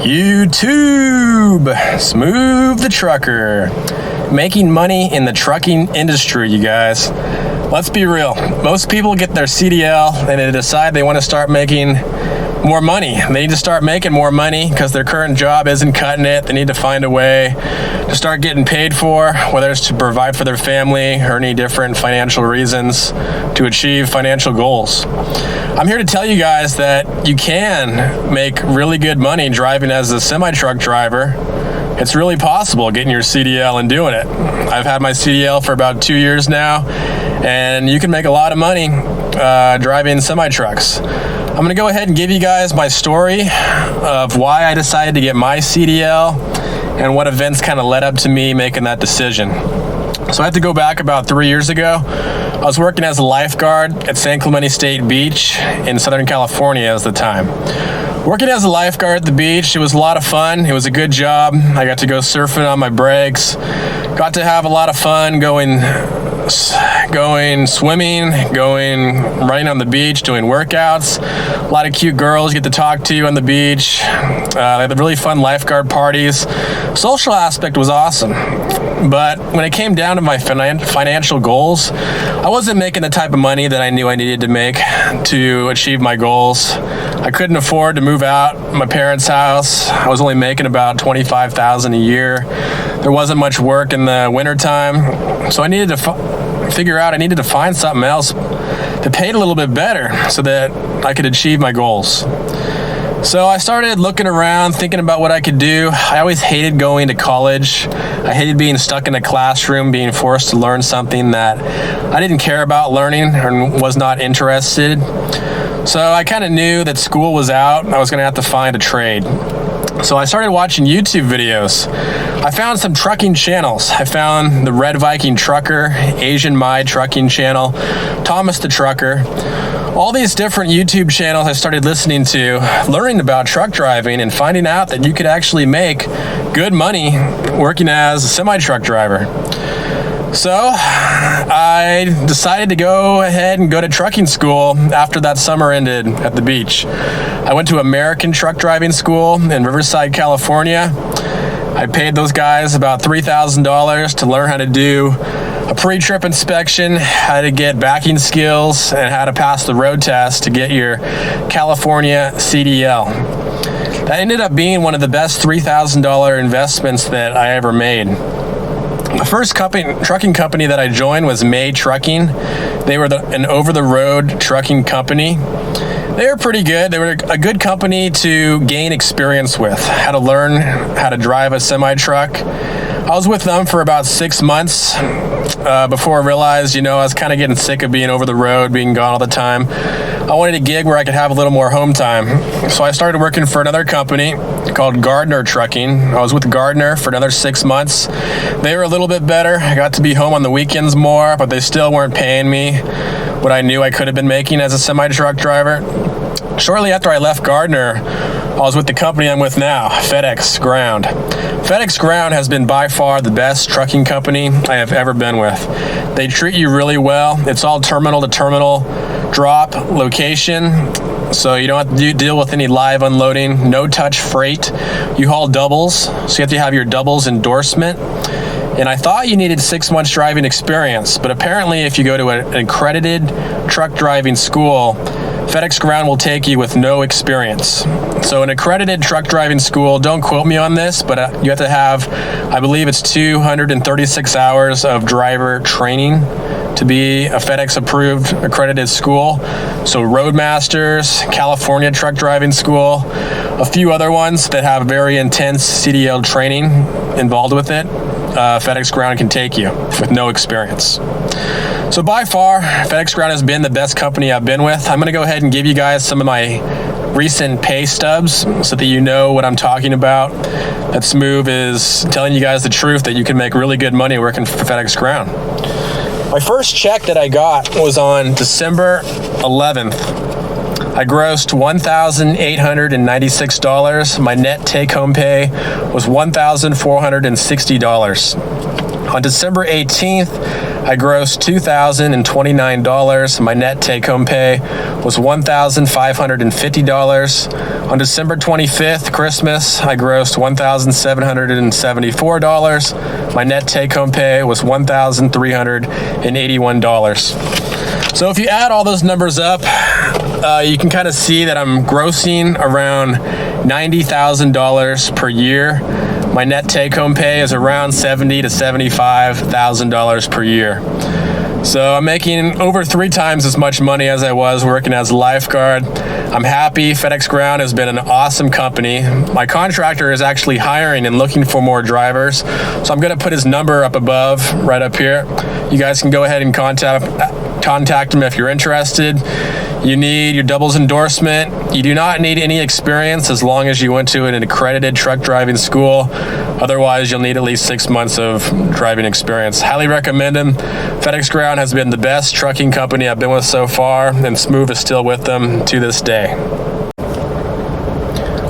YouTube, Smooth the Trucker, making money in the trucking industry, you guys. Let's be real. Most people get their CDL and they decide they want to start making more money. They need to start making more money because their current job isn't cutting it. They need to find a way to start getting paid for, whether it's to provide for their family or any different financial reasons to achieve financial goals. I'm here to tell you guys that you can make really good money driving as a semi-truck driver. It's really possible getting your CDL and doing it. I've had my CDL for about 2 years now, and you can make a lot of money driving semi-trucks. I'm going to go ahead and give you guys my story of why I decided to get my CDL and what events kind of led up to me making that decision. So I have to go back about 3 years ago. I was working as a lifeguard at San Clemente State Beach in Southern California at the time. Working as a lifeguard at the beach, it was a lot of fun. It was a good job. I got to go surfing on my breaks. Got to have a lot of fun going swimming, running on the beach, doing workouts. A lot of cute girls you get to talk to on the beach. They had really fun lifeguard parties. Social aspect was awesome. But when it came down to my financial goals, I wasn't making the type of money that I knew I needed to make to achieve my goals. I couldn't afford to move out my parents' house. I was only making about $25,000 a year. There wasn't much work in the wintertime, so I needed to figure out I needed to find something else that paid a little bit better so that I could achieve my goals. So I started looking around, thinking about what I could do. I always hated going to college. I hated being stuck in a classroom, being forced to learn something that I didn't care about learning and was not interested. So I kind of knew that school was out. I was going to have to find a trade. So I started watching YouTube videos. I found some trucking channels. I found the Red Viking Trucker, Asian My Trucking Channel, Thomas the Trucker. All these different YouTube channels I started listening to, learning about truck driving and finding out that you could actually make good money working as a semi-truck driver. So I decided to go ahead and go to trucking school after that summer ended at the beach. I went to American Truck Driving School in Riverside, California. I paid those guys about $3,000 to learn how to do a pre-trip inspection, how to get backing skills, and how to pass the road test to get your California CDL. That ended up being one of the best $3,000 investments that I ever made. The first trucking company that I joined was May Trucking. They were an over-the-road trucking company. They were pretty good. They were a good company to gain experience with, how to learn how to drive a semi-truck. I was with them for about 6 months before I realized, I was kind of getting sick of being over the road, being gone all the time. I wanted a gig where I could have a little more home time. So I started working for another company called Gardner Trucking. I was with Gardner for another 6 months. They were a little bit better. I got to be home on the weekends more, but they still weren't paying me what I knew I could have been making as a semi-truck driver. Shortly after I left Gardner, I was with the company I'm with now, FedEx Ground. FedEx Ground has been by far the best trucking company I have ever been with. They treat you really well. It's all terminal to terminal drop location, so you don't have to deal with any live unloading, no touch freight. You haul doubles, so you have to have your doubles endorsement. And I thought you needed 6 months driving experience, but apparently if you go to an accredited truck driving school, FedEx Ground will take you with no experience. So an accredited truck driving school, don't quote me on this, but you have to have, I believe it's 236 hours of driver training to be a FedEx approved accredited school. So Roadmasters, California Truck Driving School, a few other ones that have very intense CDL training involved with it. FedEx Ground can take you with no experience. So by far, FedEx Ground has been the best company I've been with. I'm going to go ahead and give you guys some of my recent pay stubs so that you know what I'm talking about. That Smooth is telling you guys the truth that you can make really good money working for FedEx Ground. My first check that I got was on December 11th. I grossed $1,896. My net take-home pay was $1,460. On December 18th, I grossed $2,029. My net take-home pay was $1,550. On December 25th, Christmas, I grossed $1,774. My net take-home pay was $1,381. So if you add all those numbers up, you can kind of see that I'm grossing around $90,000 per year. My net take-home pay is around $70,000 to $75,000 per year. So I'm making over 3 times as much money as I was working as a lifeguard. I'm happy. FedEx Ground has been an awesome company. My contractor is actually hiring and looking for more drivers. So I'm going to put his number up above, right up here. You guys can go ahead and contact him if you're interested. You need your doubles endorsement. You do not need any experience as long as you went to an accredited truck driving school. Otherwise, you'll need at least 6 months of driving experience. Highly recommend him. FedEx Ground has been the best trucking company I've been with so far, and Smooth is still with them to this day.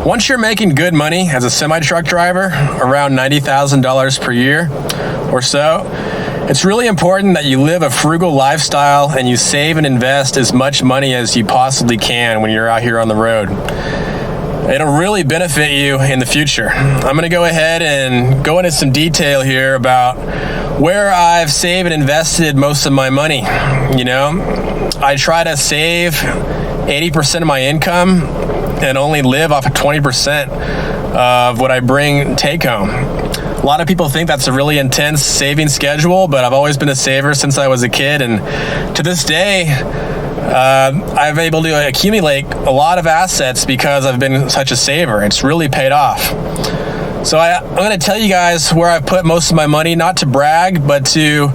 Once you're making good money as a semi-truck driver, around $90,000 per year or so, it's really important that you live a frugal lifestyle and you save and invest as much money as you possibly can when you're out here on the road. It'll really benefit you in the future. I'm going to go ahead and go into some detail here about where I've saved and invested most of my money. You know, I try to save 80% of my income and only live off of 20% of what I bring take home. A lot of people think that's a really intense saving schedule, but I've always been a saver since I was a kid, and to this day, I've been able to accumulate a lot of assets because I've been such a saver. It's really paid off. So I'm going to tell you guys where I've put most of my money, not to brag, but to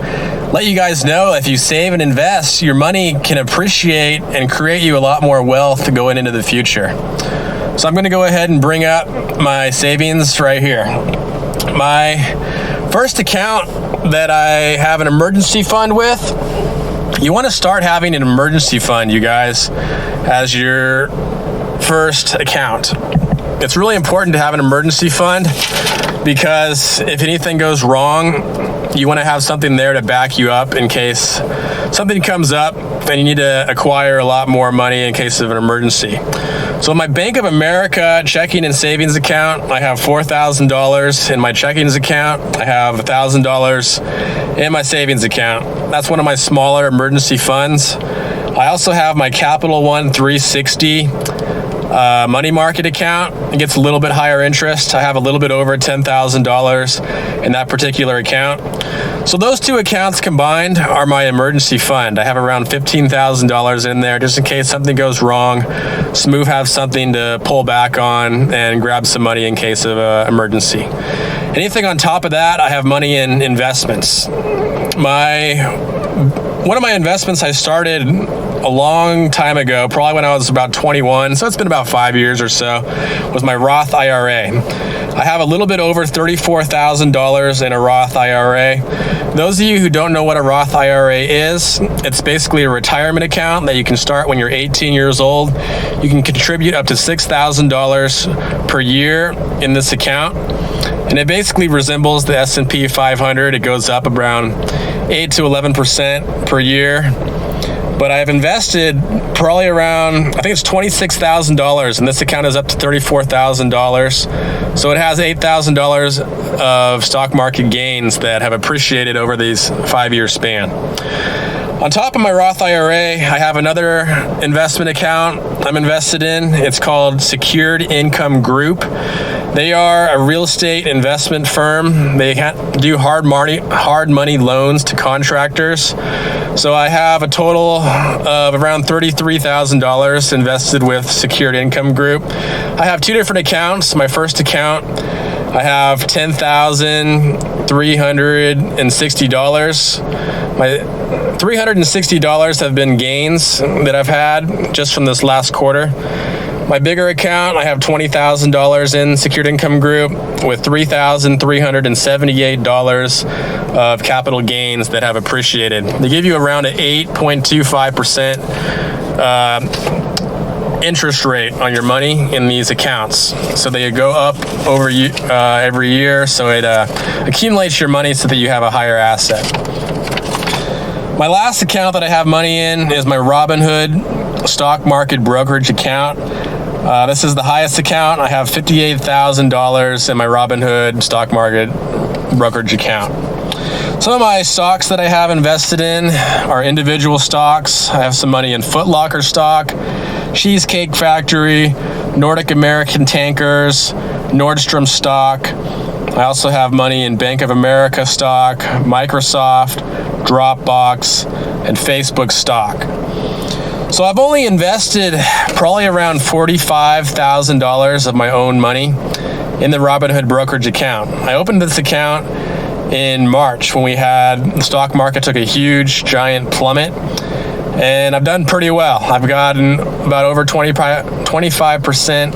let you guys know if you save and invest, your money can appreciate and create you a lot more wealth going into the future. So I'm going to go ahead and bring up my savings right here. My first account that I have an emergency fund with, you want to start having an emergency fund, you guys, as your first account. It's really important to have an emergency fund because if anything goes wrong, you want to have something there to back you up in case something comes up and you need to acquire a lot more money in case of an emergency. So in my Bank of America checking and savings account, I have $4,000 in my checkings account. I have $1,000 in my savings account. That's one of my smaller emergency funds. I also have my Capital One 360 money market account. It gets a little bit higher interest. I have a little bit over $10,000 in that particular account. So those two accounts combined are my emergency fund. I have around $15,000 in there just in case something goes wrong. Smooth has something to pull back on and grab some money in case of an emergency. Anything on top of that, I have money in investments. One of my investments I started a long time ago, probably when I was about 21, so it's been about 5 years or so, was my Roth IRA. I have a little bit over $34,000 in a Roth IRA. Those of you who don't know what a Roth IRA is, it's basically a retirement account that you can start when you're 18 years old. You can contribute up to $6,000 per year in this account. And it basically resembles the S&P 500. It goes up around 8 to 11% per year. But I've invested probably around, I think it's $26,000, and this account is up to $34,000. So it has $8,000 of stock market gains that have appreciated over these 5-year span. On top of my Roth IRA, I have another investment account I'm invested in. It's called Secured Income Group. They are a real estate investment firm. They do hard money loans to contractors. So I have a total of around $33,000 invested with Secured Income Group. I have 2 different accounts. My first account, I have $10,360. My $360 have been gains that I've had just from this last quarter. My bigger account, I have $20,000 in Secured Income Group with $3,378 of capital gains that have appreciated. They give you around an 8.25% interest rate on your money in these accounts. So they go up over every year, so it accumulates your money so that you have a higher asset. My last account that I have money in is my Robinhood stock market brokerage account. This is the highest account. I have $58,000 in my Robinhood stock market brokerage account. Some of my stocks that I have invested in are individual stocks. I have some money in Foot Locker stock, Cheesecake Factory, Nordic American Tankers, Nordstrom stock. I also have money in Bank of America stock, Microsoft, Dropbox, and Facebook stock. So I've only invested probably around $45,000 of my own money in the Robinhood brokerage account. I opened this account in March when the stock market took a huge, giant plummet, and I've done pretty well. I've gotten about over 25%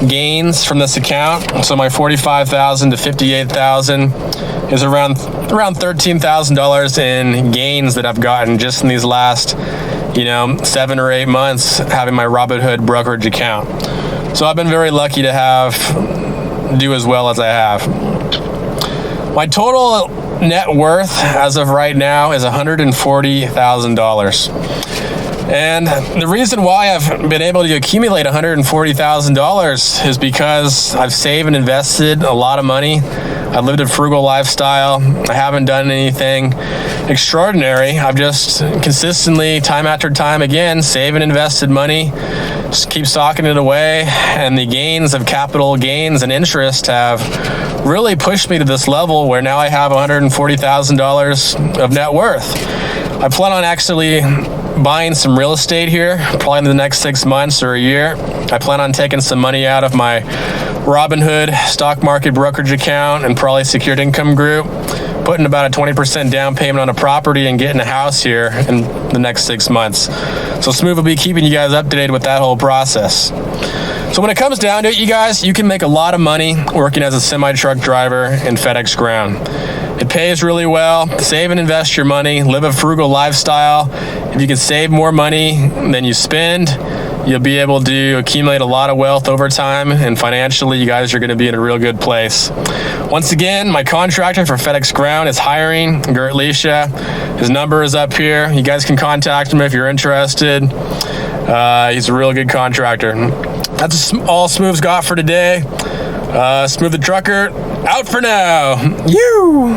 gains from this account. So my $45,000 to $58,000 is around $13,000 in gains that I've gotten just in these last 7 or 8 months having my Robinhood brokerage account. So I've been very lucky to do as well as I have. My total net worth as of right now is $140,000. And the reason why I've been able to accumulate $140,000 is because I've saved and invested a lot of money. I've lived a frugal lifestyle. I haven't done anything extraordinary. I've just consistently, time after time again, saved and invested money, just keep socking it away, and the gains of capital gains and interest have really pushed me to this level where now I have $140,000 of net worth. I plan on actually buying some real estate here, probably in the next 6 months or a year. I plan on taking some money out of my Robinhood stock market brokerage account and probably secured income group, putting about a 20% down payment on a property and getting a house here in the next 6 months. So Smooth will be keeping you guys updated with that whole process. So when it comes down to it, you guys, you can make a lot of money working as a semi-truck driver in FedEx Ground. It pays really well. Save and invest your money. Live a frugal lifestyle. If you can save more money than you spend, you'll be able to accumulate a lot of wealth over time, and financially, you guys are going to be in a real good place. Once again, my contractor for FedEx Ground is hiring, Gert Lisha. His number is up here. You guys can contact him if you're interested. He's a real good contractor. That's all Smooth's got for today. Smooth the Trucker, out for now. You.